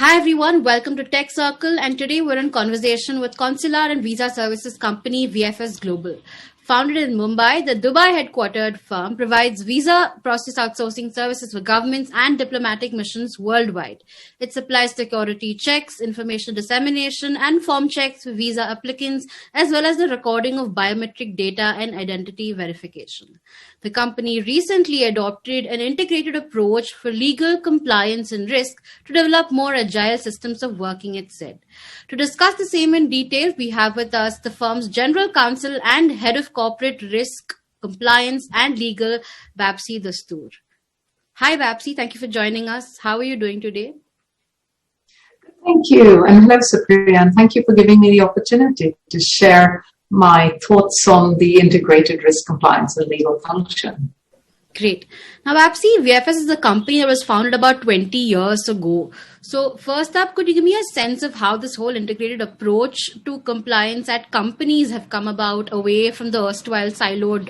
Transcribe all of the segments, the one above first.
Hi everyone, welcome to Tech Circle, and today we're in conversation with consular and visa services company VFS Global. Founded in Mumbai, the Dubai-headquartered firm provides visa process outsourcing services for governments and diplomatic missions worldwide. It supplies security checks, information dissemination, and form checks for visa applicants, as well as the recording of biometric data and identity verification. The company recently adopted an integrated approach for legal compliance and risk to develop more agile systems of working, it said. To discuss the same in detail, we have with us the firm's general counsel and head of corporate risk, compliance, and legal, Bapsy Dastur. Hi, Bapsy. Thank you for joining us. How are you doing today? Thank you. And hello, Supriya. And thank you for giving me the opportunity to share my thoughts on the integrated risk compliance and legal function. Great. Now, Bapsy, VFS is a company that was founded about 20 years ago. So first up, could you give me a sense of how this whole integrated approach to compliance at companies have come about away from the erstwhile siloed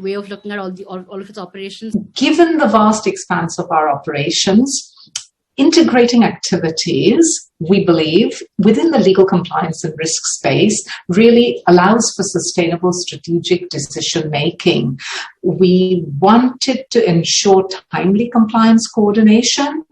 way of looking at all of its operations? Given the vast expanse of our operations, integrating activities, we believe, within the legal compliance and risk space really allows for sustainable strategic decision making. We wanted to ensure timely compliance coordination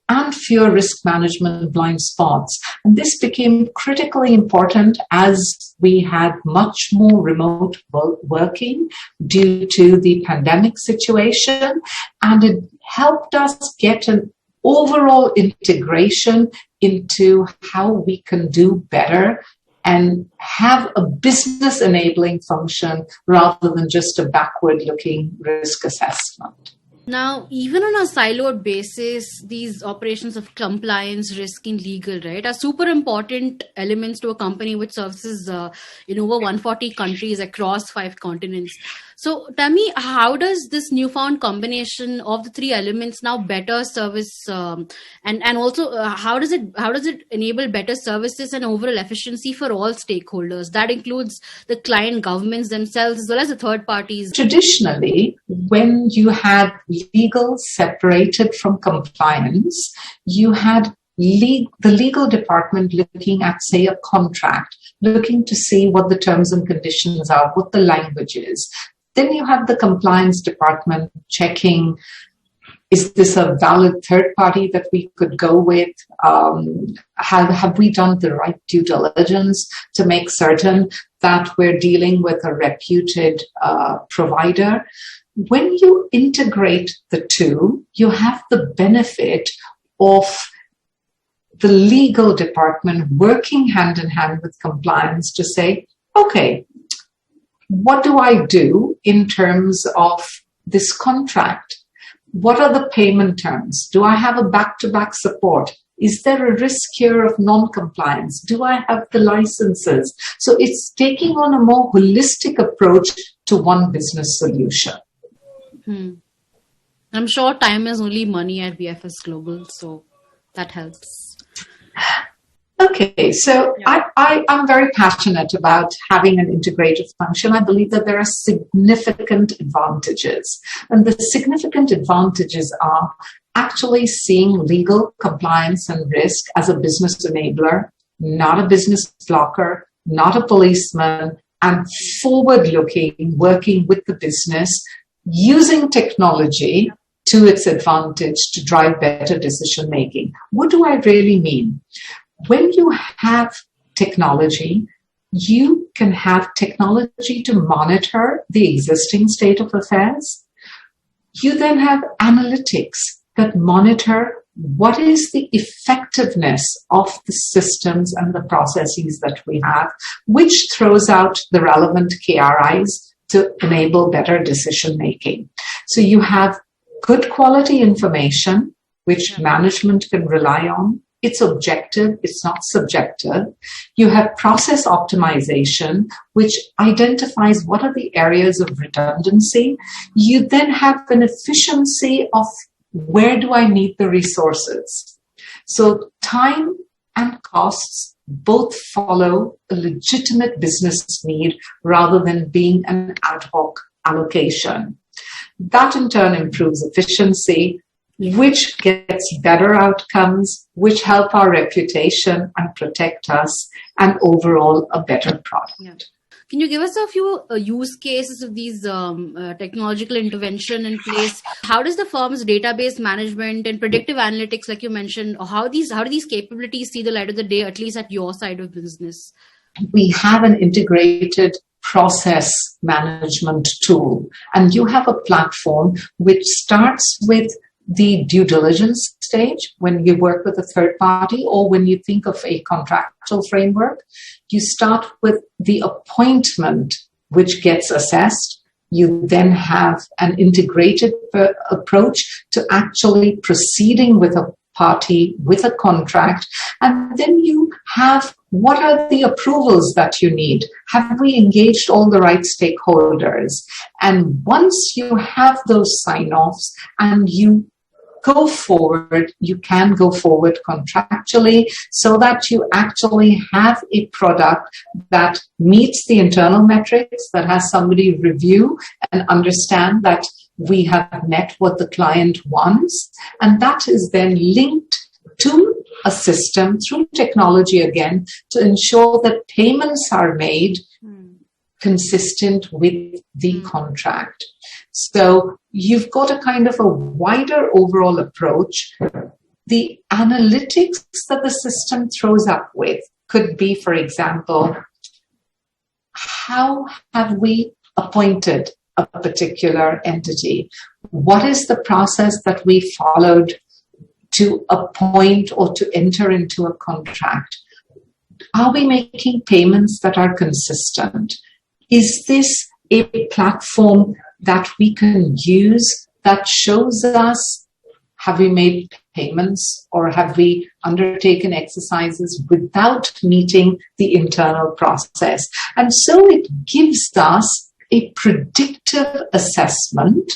and fewer risk management blind spots. And this became critically important as we had much more remote working due to the pandemic situation, and it helped us get an overall integration into how we can do better and have a business enabling function rather than just a backward looking risk assessment. Now, even on a siloed basis, these operations of compliance, risk, and legal, right, are super important elements to a company which services, over 140 countries across 5 continents. So tell me, how does this newfound combination of the 3 elements now better service, and also how does it enable better services and overall efficiency for all stakeholders? That includes the client governments themselves as well as the third parties. Traditionally, when you had legal separated from compliance, you had the legal department looking at, say, a contract, looking to see what the terms and conditions are, what the language is. Then you have the compliance department checking, is this a valid third party that we could go with? Have we done the right due diligence to make certain that we're dealing with a reputed provider? When you integrate the two, you have the benefit of the legal department working hand in hand with compliance to say, okay, what do I do in terms of this contract? What are the payment terms? Do I have a back-to-back support? Is there a risk here of non-compliance? Do I have the licenses? So it's taking on a more holistic approach to one business solution. I'm sure time is only money at VFS Global, so that helps. Okay, so yeah. I'm very passionate about having an integrated function. I believe that there are significant advantages. And the significant advantages are actually seeing legal compliance and risk as a business enabler, not a business blocker, not a policeman, and forward-looking, working with the business, using technology to its advantage to drive better decision-making. What do I really mean? When you have technology, you can have technology to monitor the existing state of affairs. You then have analytics that monitor what is the effectiveness of the systems and the processes that we have, which throws out the relevant KRIs to enable better decision-making. So you have good quality information, which management can rely on. It's objective, it's not subjective. You have process optimization, which identifies what are the areas of redundancy. You then have an efficiency of where do I need the resources. So time and costs both follow a legitimate business need rather than being an ad hoc allocation. That in turn improves efficiency, which gets better outcomes, which help our reputation and protect us, and overall a better product. Yeah. Can you give us a few use cases of these technological intervention in place? How does the firm's database management and predictive analytics, like you mentioned, or how do these capabilities see the light of the day, at least at your side of business? We have an integrated process management tool, and you have a platform which starts with the due diligence stage when you work with a third party, or when you think of a contractual framework. You start with the appointment, which gets assessed. You then have an integrated approach to actually proceeding with a party with a contract. And then you have, what are the approvals that you need? Have we engaged all the right stakeholders? And once you have those sign-offs and you go forward, you can go forward contractually so that you actually have a product that meets the internal metrics, that has somebody review and understand that we have met what the client wants. And that is then linked to a system through technology again to ensure that payments are made consistent with the contract. So you've got a kind of a wider overall approach. The analytics that the system throws up with could be, for example, how have we appointed a particular entity? What is the process that we followed to appoint or to enter into a contract? Are we making payments that are consistent? Is this a platform that we can use that shows us, have we made payments or have we undertaken exercises without meeting the internal process? And so it gives us a predictive assessment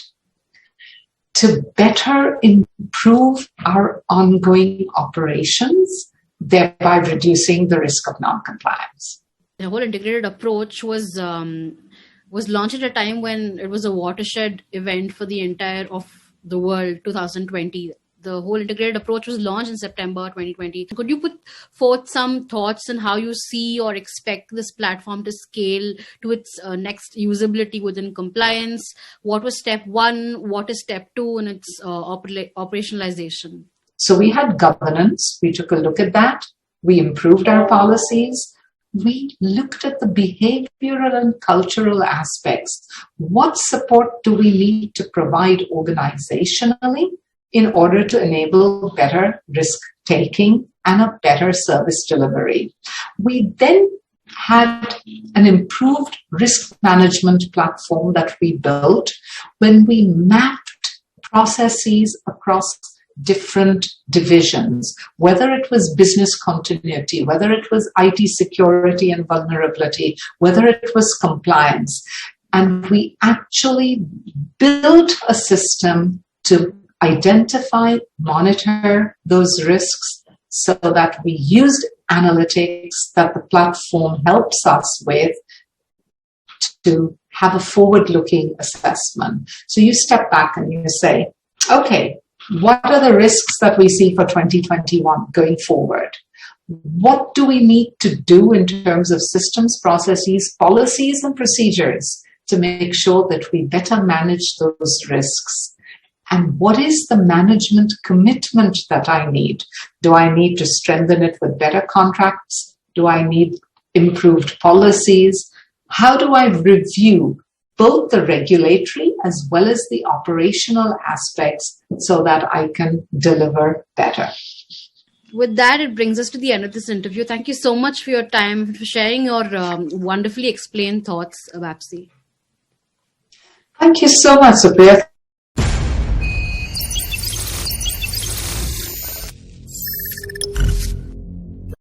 to better improve our ongoing operations, thereby reducing the risk of non-compliance. The whole integrated approach was launched at a time when it was a watershed event for the entire of the world, 2020. The whole integrated approach was launched in September 2020. Could you put forth some thoughts on how you see or expect this platform to scale to its next usability within compliance? What was step one? What is step two in its operationalization? So we had governance. We took a look at that. We improved our policies. We looked at the behavioral and cultural aspects. What support do we need to provide organizationally in order to enable better risk-taking and a better service delivery? We then had an improved risk management platform that we built when we mapped processes across different divisions, whether it was business continuity, whether it was IT security and vulnerability, whether it was compliance. And we actually built a system to identify, monitor those risks so that we used analytics that the platform helps us with to have a forward-looking assessment. So you step back and you say, okay, what are the risks that we see for 2021 going forward? What do we need to do in terms of systems, processes, policies, and procedures to make sure that we better manage those risks? And what is the management commitment that I need? Do I need to strengthen it with better contracts? Do I need improved policies? How do I review both the regulatory as well as the operational aspects so that I can deliver better? With that, it brings us to the end of this interview. Thank you so much for your time, for sharing your wonderfully explained thoughts, Bapsy. Thank you so much, Supriya.